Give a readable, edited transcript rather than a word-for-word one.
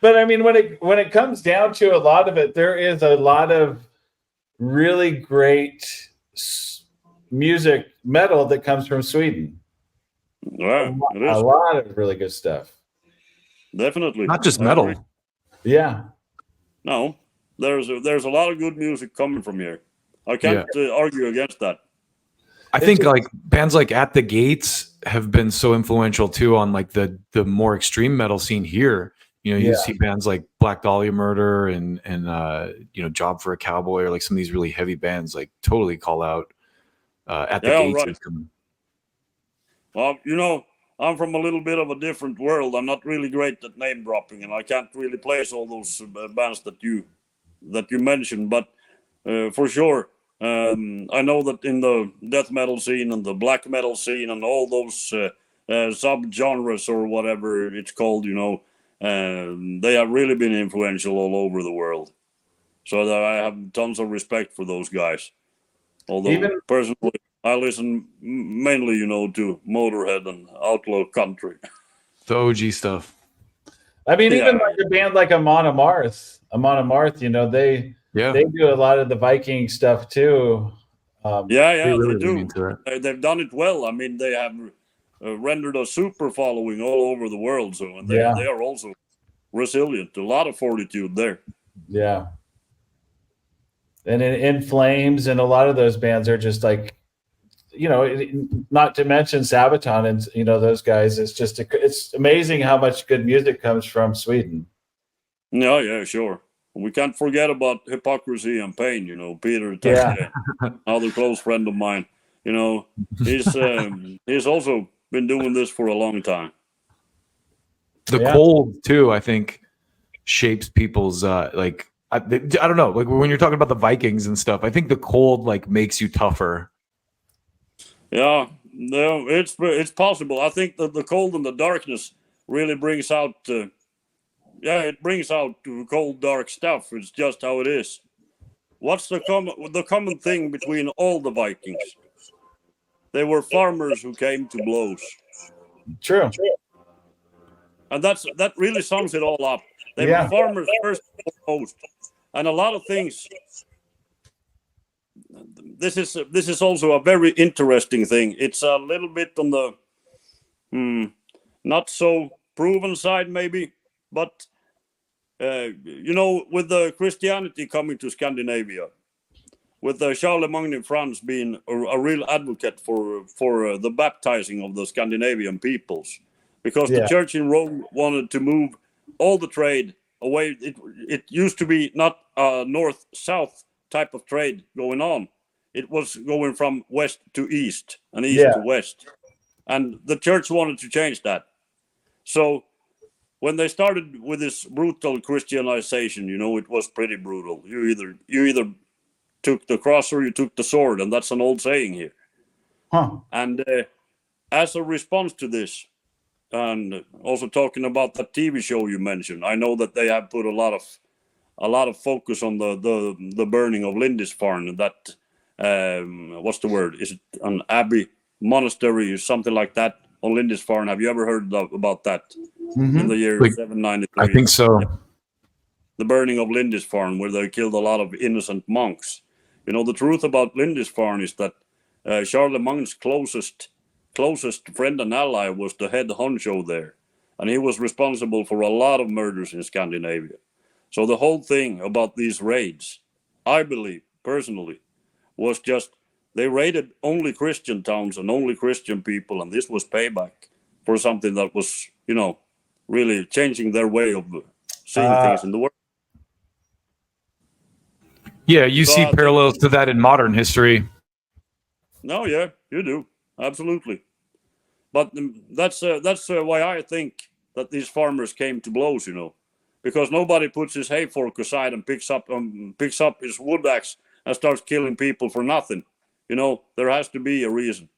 But I mean, when it comes down to a lot of it, there is a lot of really great music metal that comes from Sweden. Yeah, it A is. lot of really good stuff. Definitely. Not just I agree. metal. Yeah. No, there's a lot of good music coming from here. I can't argue against that. I think like bands like At the Gates have been so influential too on like the more extreme metal scene here. You know, you see bands like Black Dahlia Murder and you know, Job for a Cowboy, or like some of these really heavy bands like totally call out At the Gates. Right. Well, you know, I'm from a little bit of a different world. I'm not really great at name dropping, and I can't really place all those bands that you mentioned. But for sure, I know that in the death metal scene and the black metal scene and all those sub-genres or whatever it's called, you know, they have really been influential all over the world. So that I have tons of respect for those guys. Although personally, I listen mainly, you know, to Motorhead and outlaw country. The OG stuff. I mean, even like a band like Amon Amarth, you know, they do a lot of the Viking stuff too. They do. They've done it well. I mean, they have rendered a super following all over the world. So they are also resilient. A lot of fortitude there. Yeah. And in Flames and a lot of those bands are just like, you know, not to mention Sabaton and, you know, those guys. It's just, it's amazing how much good music comes from Sweden. Yeah, sure. We can't forget about Hypocrisy and Pain, you know, Peter Teske, another close friend of mine. You know, he's also been doing this for a long time. The cold, too, I think, shapes people's, like, I don't know, like when you're talking about the Vikings and stuff, I think the cold, like, makes you tougher. Yeah, no, it's possible. I think that the cold and the darkness really brings out, it brings out cold, dark stuff. It's just how it is. What's the common thing between all the Vikings? They were farmers who came to blows. True. And that really sums it all up. They were farmers first and foremost. And a lot of things. This is also a very interesting thing. It's a little bit on the not so proven side, maybe, but you know, with the Christianity coming to Scandinavia, with Charlemagne in France being a real advocate for the baptizing of the Scandinavian peoples, because the church in Rome wanted to move all the trade away. It used to be not a north-south type of trade going on. It was going from west to east and east to west. And the church wanted to change that. So when they started with this brutal Christianization, you know, it was pretty brutal. You either took the cross or you took the sword, and that's an old saying here. And as a response to this, and also talking about that TV show you mentioned, I know that they have put a lot of focus on the burning of Lindisfarne. That what's the word? Is it an abbey monastery or something like that on Lindisfarne? Have you ever heard about that? In the year 793? I think so. The burning of Lindisfarne, where they killed a lot of innocent monks. You know, the truth about Lindisfarne is that Charlemagne's closest friend and ally was the head honcho there, and he was responsible for a lot of murders in Scandinavia. So the whole thing about these raids, I believe personally, was just they raided only Christian towns and only Christian people, and this was payback for something that was, you know, really changing their way of seeing things in the world. Yeah, you see parallels to that in modern history. No, yeah, you do. Absolutely. But that's why I think that these farmers came to blows, you know, because nobody puts his hay fork aside and picks up his wood axe and starts killing people for nothing. You know, there has to be a reason.